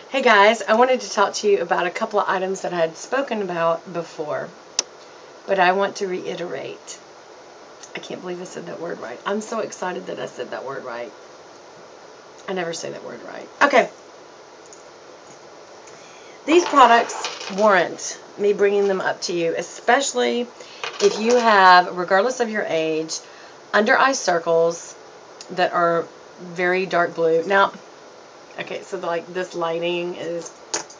Hey guys, I wanted to talk to you about a couple of items that I had spoken about before, but I want to reiterate. I can't believe I said that word right. I'm so excited that I said that word right. I never say that word right. Okay. These products warrant me bringing them up to you, especially if you have, regardless of your age, under eye circles that are very dark blue. Now, okay, so like this lighting is,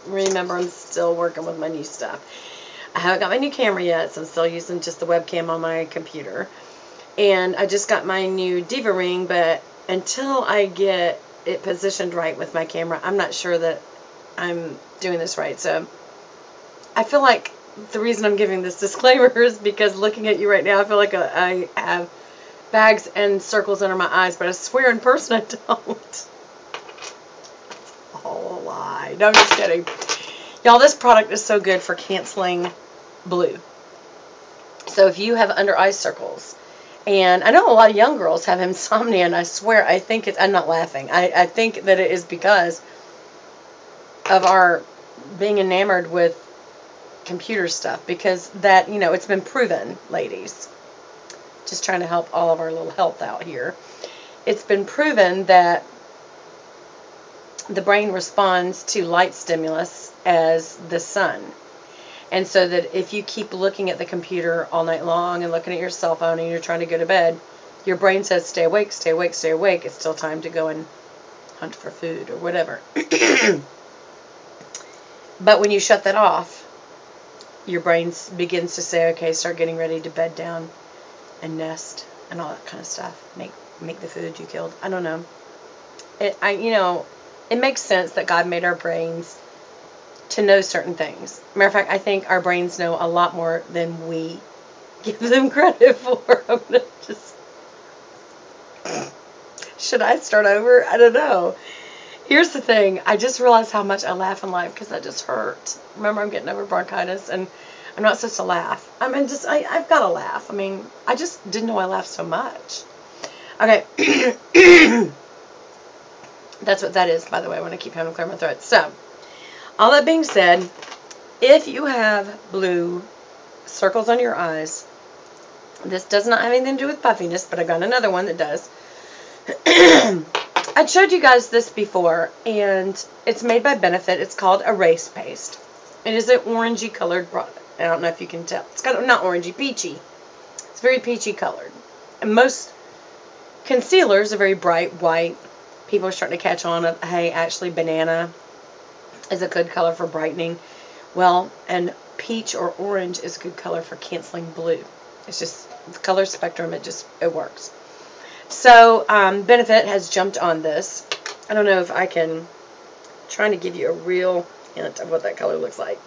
remember I'm still working with my new stuff. I haven't got my new camera yet, so I'm still using just the webcam on my computer. And I just got my new Diva ring, but until I get it positioned right with my camera, I'm not sure that I'm doing this right. So I feel like the reason I'm giving this disclaimer is because looking at you right now, I feel like I have bags and circles under my eyes, but I swear in person I don't. Oh, a lie. No, I'm just kidding. Y'all, this product is so good for canceling blue. So if you have under eye circles, and I know a lot of young girls have insomnia, and I swear, I think it's, I'm not laughing, I think that it is because of our being enamored with computer stuff, because that, you know, it's been proven, ladies, just trying to help all of our little health out here. It's been proven that the brain responds to light stimulus as the sun. And so that if you keep looking at the computer all night long and looking at your cell phone and you're trying to go to bed, your brain says, stay awake, stay awake, stay awake. It's still time to go and hunt for food or whatever. But when you shut that off, your brain begins to say, okay, start getting ready to bed down and nest and all that kind of stuff. Make the food you killed. I don't know. It makes sense that God made our brains to know certain things. Matter of fact, I think our brains know a lot more than we give them credit for. I'm gonna just... Should I start over? I don't know. Here's the thing. I just realized how much I laugh in life because that just hurt. Remember, I'm getting over bronchitis and I'm not supposed to laugh. I mean, I've got to laugh. I mean, I just didn't know I laughed so much. Okay. That's what that is, by the way. I want to keep having to clear my throat. So, all that being said, if you have blue circles on your eyes, this does not have anything to do with puffiness, but I got another one that does. I showed you guys this before, and it's made by Benefit. It's called Erase Paste. It is an orangey colored product. I don't know if you can tell. It's kind of not orangey, peachy. It's very peachy colored. And most concealers are very bright white. People are starting to catch on of, hey, actually banana is a good color for brightening. Well, and peach or orange is a good color for canceling blue. It's just the color spectrum, it works. So Benefit has jumped on this. I don't know if I can, trying to give you a real hint of what that color looks like.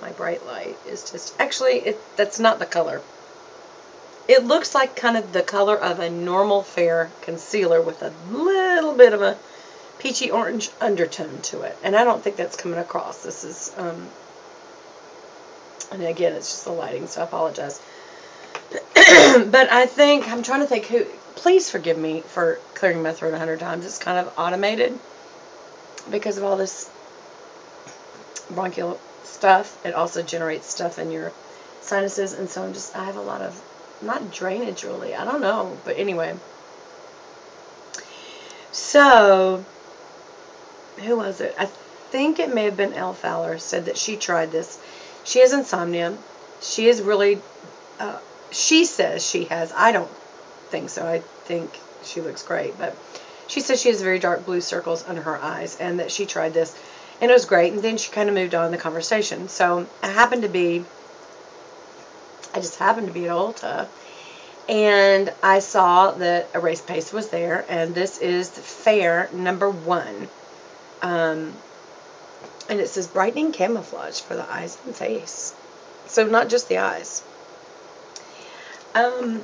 My bright light is just, actually, that's not the color. It looks like kind of the color of a normal fair concealer with a little bit of a peachy orange undertone to it. And I don't think that's coming across. This is, and again, it's just the lighting, so I apologize. But I think, I'm trying to think who, please forgive me for clearing my throat 100 times. It's kind of automated because of all this bronchial stuff. It also generates stuff in your sinuses, and so I have a lot of, not drainage really, I don't know, but anyway. So, who was it? I think it may have been Elle Fowler said that she tried this. She has insomnia. She is really, she says she has, I don't think so. I think she looks great, but she says she has very dark blue circles under her eyes and that she tried this and it was great, and then she kind of moved on in the conversation. So I just happened to be at Ulta and I saw that Erase Paste was there, and this is Fair #1. And it says brightening camouflage for the eyes and face. So not just the eyes. And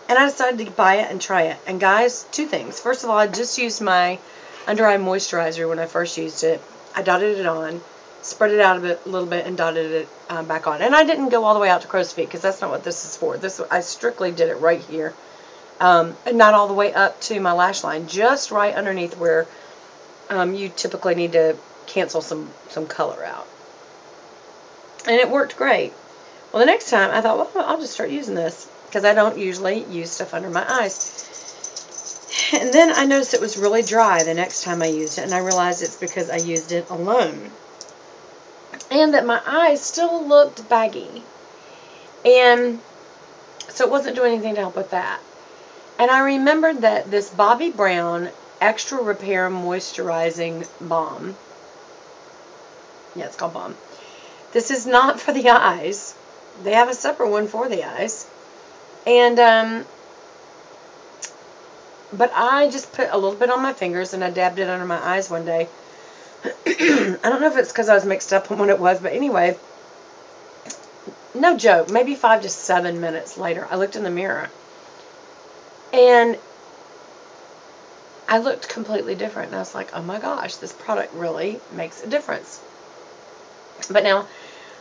I decided to buy it and try it. And guys, two things. First of all, I just used my under eye moisturizer when I first used it. I dotted it on, spread it out a little bit, and dotted it back on. And I didn't go all the way out to crow's feet because that's not what this is for. I strictly did it right here. And not all the way up to my lash line. Just right underneath where you typically need to cancel some color out. And it worked great. Well, the next time I thought, well, I'll just start using this because I don't usually use stuff under my eyes. And then I noticed it was really dry the next time I used it, and I realized it's because I used it alone. And that my eyes still looked baggy. And so it wasn't doing anything to help with that. And I remembered that this Bobbi Brown Extra Repair Moisturizing Balm, yeah, it's called Balm. This is not for the eyes. They have a separate one for the eyes. And, but I just put a little bit on my fingers and I dabbed it under my eyes one day. I don't know if it's because I was mixed up on what it was, but anyway, no joke, maybe 5 to 7 minutes later, I looked in the mirror and I looked completely different. And I was like, oh my gosh, this product really makes a difference. But now,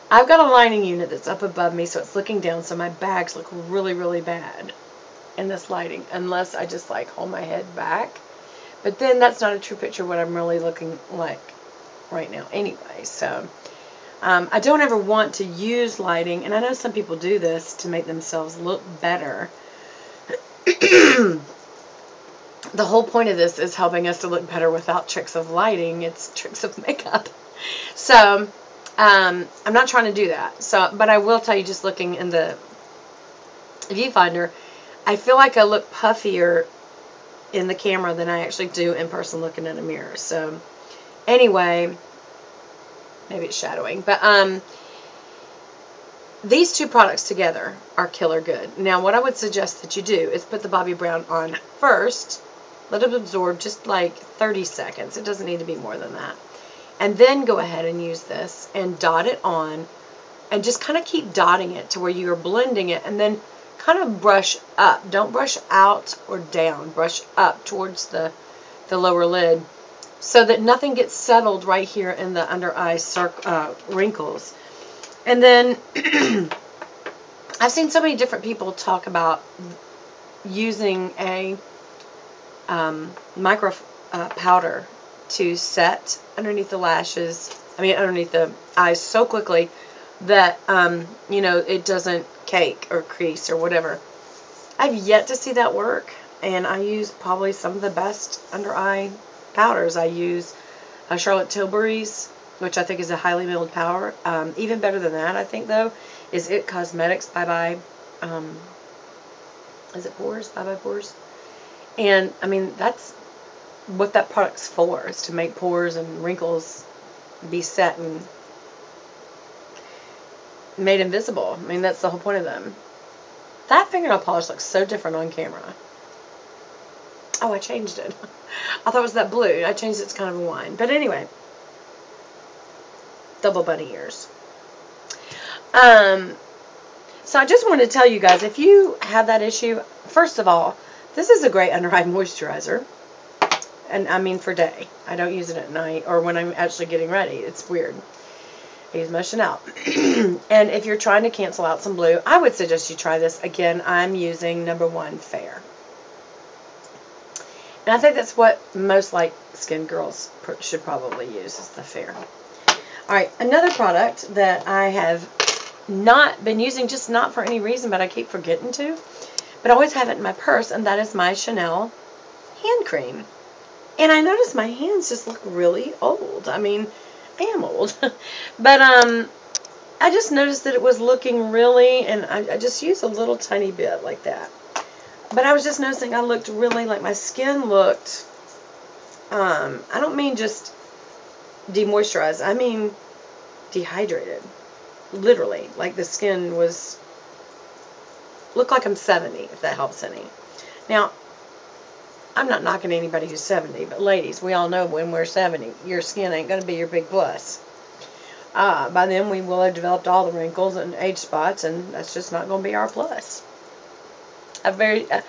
I've got a lighting unit that's up above me, so it's looking down, so my bags look really, really bad in this lighting, unless I just like hold my head back. But then that's not a true picture of what I'm really looking like right now anyway. So I don't ever want to use lighting, and I know some people do this to make themselves look better. The whole point of this is helping us to look better without tricks of lighting. It's tricks of makeup. So I'm not trying to do that. So, but I will tell you, just looking in the viewfinder, I feel like I look puffier in the camera than I actually do in person looking in a mirror. So anyway, maybe it's shadowing, but these two products together are killer good. Now what I would suggest that you do is put the Bobbi Brown on first, let it absorb just like 30 seconds. It doesn't need to be more than that. And then go ahead and use this and dot it on and just kind of keep dotting it to where you are blending it, and then kind of brush up. Don't brush out or down. Brush up towards the lower lid so that nothing gets settled right here in the under eye wrinkles. And then I've seen so many different people talk about using a micro powder to set underneath the lashes, underneath the eyes so quickly that, you know, it doesn't cake or crease or whatever. I've yet to see that work, and I use probably some of the best under eye powders. I use Charlotte Tilbury's, which I think is a highly milled powder. Even better than that, I think, though, is It Cosmetics Bye Bye, is it Pores? Bye Bye Pores? And, I mean, that's what that product's for, is to make pores and wrinkles be set and made invisible. I mean, that's the whole point of them. That fingernail polish looks so different on camera. Oh, I changed it. I thought it was that blue. I changed it to kind of a wine. But anyway, double bunny ears. So I just wanted to tell you guys, if you have that issue, first of all, this is a great under eye moisturizer. And I mean for day. I don't use it at night or when I'm actually getting ready. It's weird. I use my Chanel. And if you're trying to cancel out some blue, I would suggest you try this. Again, I'm using number 1 Fair. And I think that's what most light skinned girls should probably use, is the Fair. Alright, another product that I have not been using, just not for any reason, but I keep forgetting to, but I always have it in my purse, and that is my Chanel hand cream. And I noticed my hands just look really old. I mean, I am old. But I just noticed that it was looking really, and I just used a little tiny bit like that. But I was just noticing I looked really, like my skin looked, I don't mean just demoisturized. I mean dehydrated. Literally. Like the skin was, looked like I'm 70, if that helps any. Now, I'm not knocking anybody who's 70, but ladies, we all know when we're 70, your skin ain't going to be your big plus. By then, we will have developed all the wrinkles and age spots, and that's just not going to be our plus. My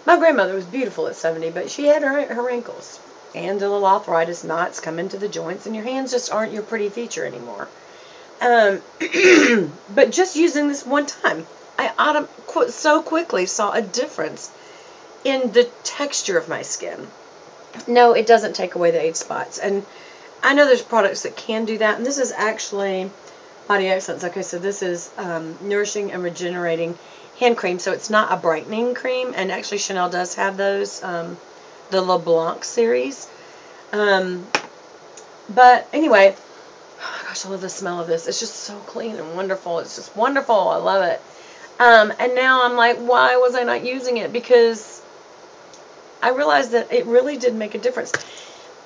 grandmother was beautiful at 70, but she had her wrinkles. And the little arthritis knots come into the joints, and your hands just aren't your pretty feature anymore. But just using this one time, I so quickly saw a difference in the texture of my skin. no, it doesn't take away the age spots. And I know there's products that can do that. And this is actually Body Excellence. Okay, so this is Nourishing and Regenerating Hand Cream. So it's not a brightening cream. And actually Chanel does have those, the LeBlanc series. But anyway, oh gosh, I love the smell of this. It's just so clean and wonderful. It's just wonderful. I love it. And now I'm like, why was I not using it? Because I realized that it really did make a difference.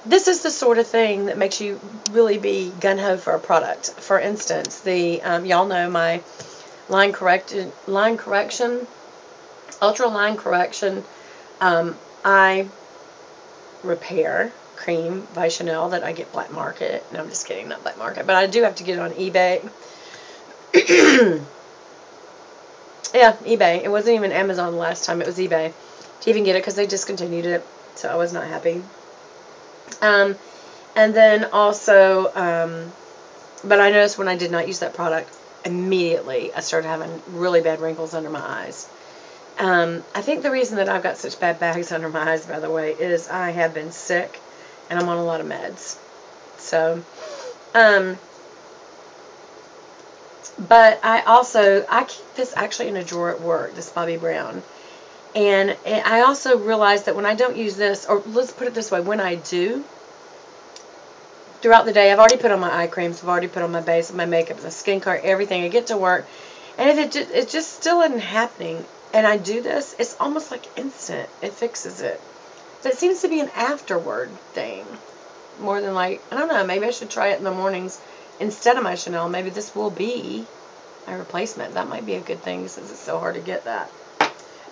This is the sort of thing that makes you really be gung-ho for a product. For instance, the y'all know my line correction, ultra line correction eye repair cream by Chanel that I get black market. No, I'm just kidding, not black market, but I do have to get it on eBay. Yeah, eBay. It wasn't even Amazon the last time. It was eBay to even get it because they discontinued it, so I was not happy. And then also, but I noticed when I did not use that product, immediately I started having really bad wrinkles under my eyes. I think the reason that I've got such bad bags under my eyes, by the way, is I have been sick and I'm on a lot of meds. So, but I keep this actually in a drawer at work, this Bobbi Brown. And I also realized that when I don't use this, or let's put it this way, when I do, throughout the day, I've already put on my eye creams, I've already put on my base, my makeup, my skincare, everything. I get to work, and if it just still isn't happening, and I do this, it's almost like instant. It fixes it. So it seems to be an afterward thing, more than like, I don't know, maybe I should try it in the mornings instead of my Chanel. Maybe this will be my replacement. That might be a good thing since it's so hard to get that.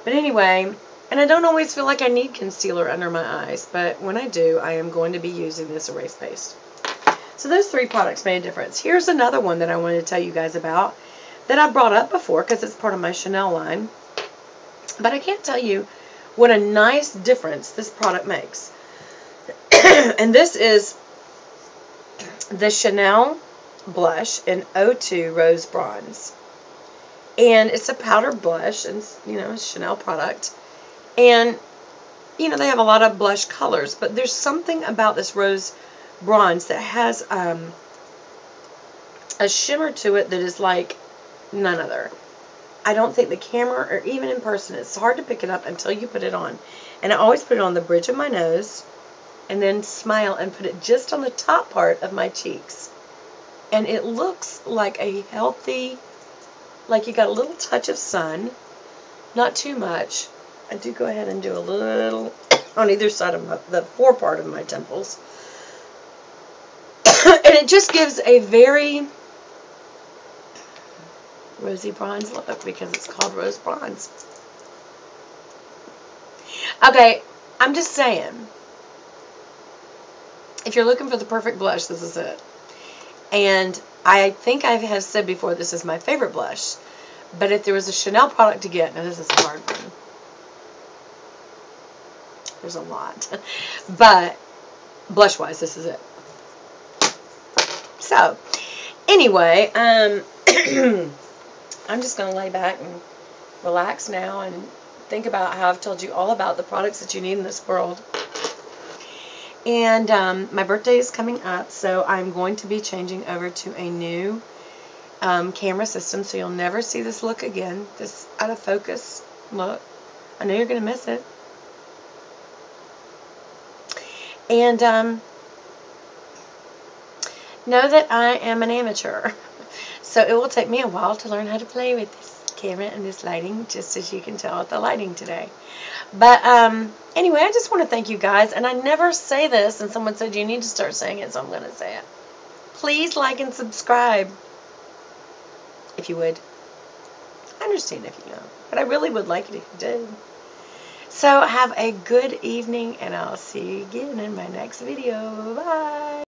But anyway, and I don't always feel like I need concealer under my eyes, but when I do, I am going to be using this erase paste. So those 3 products made a difference. Here's another one that I wanted to tell you guys about that I brought up before because it's part of my Chanel line. But I can't tell you what a nice difference this product makes. And this is the Chanel blush in 02 Rose Bronze. And it's a powder blush, and you know, it's a Chanel product. And, you know, they have a lot of blush colors, but there's something about this Rose Bronze that has a shimmer to it that is like none other. I don't think the camera, or even in person, it's hard to pick it up until you put it on. And I always put it on the bridge of my nose, and then smile and put it just on the top part of my cheeks. And it looks like a healthy, like you got a little touch of sun, not too much. I do go ahead and do a little on either side of the forepart of my temples. And it just gives a very rosy bronze look because it's called Rose Bronze. Okay, I'm just saying, if you're looking for the perfect blush, this is it. And I think I have said before, this is my favorite blush. But if there was a Chanel product to get, now this is a hard one. There's a lot. But blush-wise, this is it. So, anyway, I'm just going to lay back and relax now and think about how I've told you all about the products that you need in this world. And my birthday is coming up, so I'm going to be changing over to a new camera system, so you'll never see this look again, this out of focus look. I know you're going to miss it. And know that I am an amateur, so it will take me a while to learn how to play with this camera and this lighting, just as you can tell with the lighting today. But anyway, I just want to thank you guys, and I never say this, and someone said you need to start saying it, so I'm going to say it. Please like and subscribe, if you would. I understand if you don't, but I really would like it if you did. So have a good evening, and I'll see you again in my next video. Bye.